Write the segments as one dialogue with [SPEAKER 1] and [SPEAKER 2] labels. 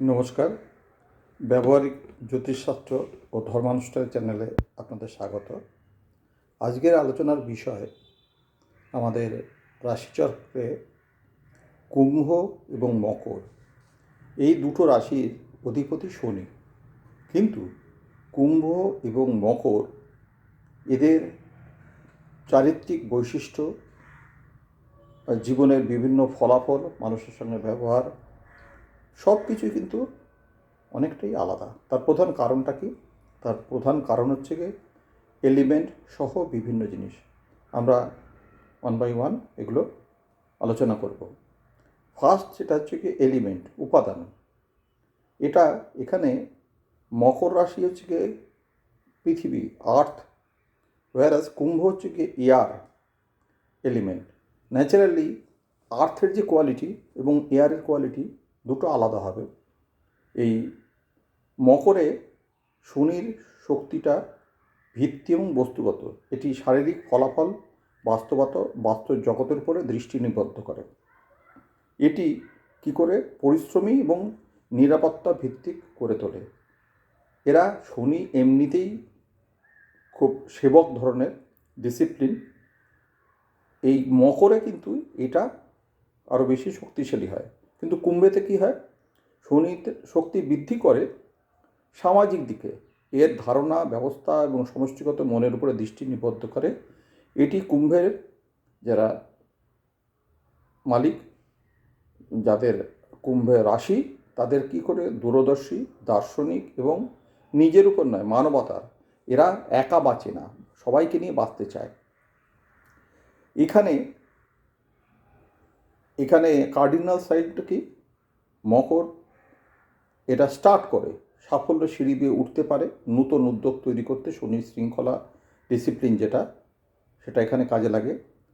[SPEAKER 1] নমস্কার। ব্যবহারিক জ্যোতিষশাস্ত্র ও ধর্মানুষ্ঠানের চ্যানেলে আপনাদের স্বাগত। আজকের আলোচনার বিষয় আমাদের রাশিচক্রে কুম্ভ এবং মকর, এই দুটো রাশির অধিপতি শনি। কিন্তু কুম্ভ এবং মকর এদের চারিত্রিক বৈশিষ্ট্য, জীবনের বিভিন্ন ফলাফল, মানুষের সঙ্গে ব্যবহার সব কিছুই কিন্তু অনেকটাই আলাদা। তার প্রধান কারণটা কি? তার প্রধান কারণ হচ্ছে গিয়ে এলিমেন্ট সহ বিভিন্ন জিনিস। আমরা ওয়ান বাই ওয়ান এগুলো আলোচনা করব। ফার্স্ট যেটা হচ্ছে কি এলিমেন্ট, উপাদান। এটা এখানে মকর রাশি হচ্ছে গিয়ে পৃথিবী, আর্থ, ওয়ারাস কুম্ভ হচ্ছে গিয়ে এয়ার এলিমেন্ট। ন্যাচারালি আর্থের যে কোয়ালিটি এবং এয়ারের কোয়ালিটি দুটো আলাদা হবে। এই মকরে শনির শক্তিটা ভিত্তি এবং বস্তুগত, এটি শারীরিক ফলাফল, বাস্তব জগতের উপরে দৃষ্টি নিবদ্ধ করে। এটি কি করে পরিশ্রমী এবং নিরাপত্তা ভিত্তিক করে তোলে। এরা শনি এমনিতেই খুব সেবক ধরনের, ডিসিপ্লিন। এই মকরে কিন্তু এটা আরও বেশি শক্তিশালী হয়। কিন্তু কুম্ভেতে কী হয়? শনিতে শক্তি বৃদ্ধি করে সামাজিক দিকে, এর ধারণা, ব্যবস্থা এবং সমষ্টিগত মনের উপরে দৃষ্টি নিবদ্ধ করে। এটি কুম্ভের যারা মালিক, যাদের কুম্ভের রাশি, তাদের কি করে দূরদর্শী, দার্শনিক এবং নিজের উপর নয়, মানবতার। এরা একা বাঁচে না, সবাইকে নিয়ে বাঁচতে চায়। এখানে এখানে কার্ডিনাল সাইডটা কি? মকর এটা স্টার্ট করে, সাফল্য সিঁড়ি দিয়ে উঠতে পারে, নূতন উদ্যোগ তৈরি করতে শনির শৃঙ্খলা, ডিসিপ্লিন সেটা এখানে কাজে লাগে।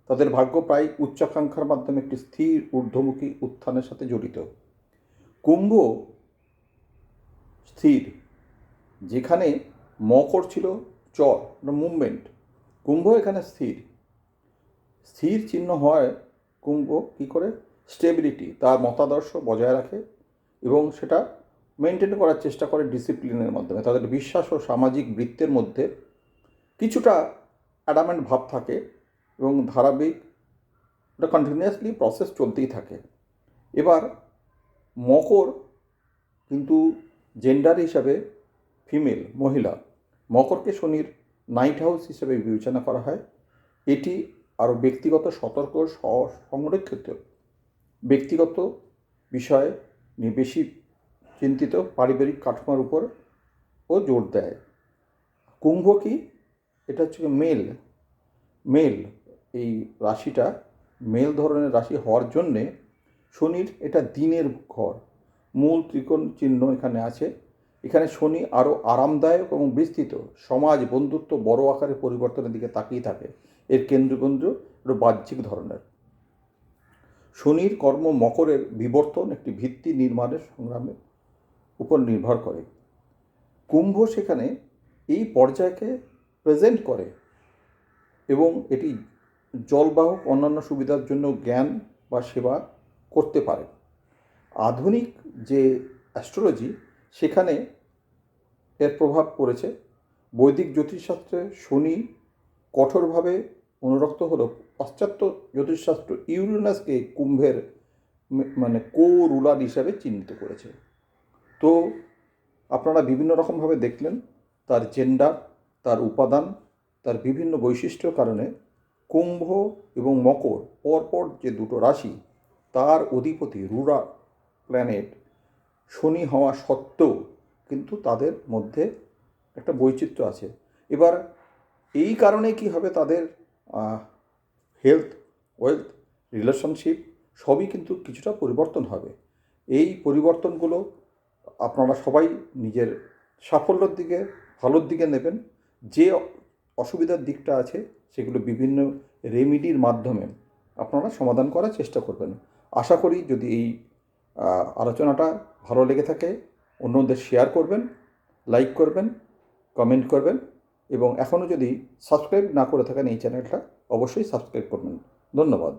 [SPEAKER 1] তাদের ভাগ্য প্রায় উচ্চাকাঙ্ক্ষার মাধ্যমে একটি স্থির ঊর্ধ্বমুখী উত্থানের সাথে জড়িত। কুম্ভ স্থির, যেখানে মকর ছিল চর, মুভমেন্ট, কুম্ভ এখানে স্থির। স্থির চিহ্ন হয় কুম্ভ কী করে? স্টেবিলিটি, তার মতাদর্শ বজায় রাখে এবং সেটা মেনটেন করার চেষ্টা করে ডিসিপ্লিনের মাধ্যমে। তাদের বিশ্বাস ও সামাজিক বৃত্তের মধ্যে কিছুটা অ্যাডামেন্ট ভাব থাকে এবং ধারাবাহিক ওটা কন্টিনিউয়াসলি প্রসেস চলতেই থাকে। এবার মকর কিন্তু জেন্ডার হিসাবে ফিমেল, মহিলা। মকরকে শনির নাইট হাউস হিসেবে বিবেচনা করা হয়। এটি আরও ব্যক্তিগত সতর্ক, সংরক্ষিত ব্যক্তিগত বিষয় নিয়ে বেশি চিন্তিত, পারিবারিক কাঠামোর উপর ও জোর দেয়। কুম্ভ কি? এটা হচ্ছে মেল। এই রাশিটা মেল ধরনের রাশি হওয়ার জন্যে শনির এটা দিনের ঘর, মূল ত্রিকোণ চিহ্ন এখানে আছে। এখানে শনি আরও আরামদায়ক এবং বিস্তৃত সমাজ, বন্ধুত্ব, বড় আকারে পরিবর্তনের দিকে তাকিয়ে থাকে। এর কেন্দ্রবিন্দু একটু বাহ্যিক ধরনের। শনির কর্ম মকরের বিবর্তন একটি ভিত্তি নির্মাণের সংগ্রামের উপর নির্ভর করে। কুম্ভ সেখানে এই পর্যায়কে প্রেজেন্ট করে এবং এটি জলবাহক অন্যান্য সুবিধার জন্য জ্ঞান বা সেবা করতে পারে। আধুনিক যে অ্যাস্ট্রোলজি, সেখানে এর প্রভাব পড়েছে। বৈদিক জ্যোতিষশাস্ত্রে শনি কঠোরভাবে অনুরক্ত হলেও পাশ্চাত্য জ্যোতিষশাস্ত্র ইউরেনাসকে কুম্ভের কো রুলার হিসাবে চিহ্নিত করেছে। তো আপনারা বিভিন্ন রকমভাবে দেখলেন তার জেন্ডার, তার উপাদান, তার বিভিন্ন বৈশিষ্ট্যর কারণে কুম্ভ এবং মকর পরপর যে দুটো রাশি, তার অধিপতি রুলার প্ল্যানেট শনি হওয়া সত্ত্বেও কিন্তু তাদের মধ্যে একটা বৈচিত্র্য আছে। এবার এই কারণে কি হবে? তাদের হেলথ, ওয়েলথ, রিলেশনশিপ সবই কিন্তু কিছুটা পরিবর্তন হবে। এই পরিবর্তনগুলো আপনারা সবাই নিজের সাফল্যের দিকে, ভালোর দিকে নেবেন। যে অসুবিধার দিকটা আছে সেগুলো বিভিন্ন রেমিডির মাধ্যমে আপনারা সমাধান করার চেষ্টা করবেন। আশা করি যদি এই আলোচনাটা ভালো লেগে থাকে অন্যদের শেয়ার করবেন, লাইক করবেন, কমেন্ট করবেন এবং এখনও যদি সাবস্ক্রাইব না করে থাকেন এই চ্যানেলটা অবশ্যই সাবস্ক্রাইব করবেন। ধন্যবাদ।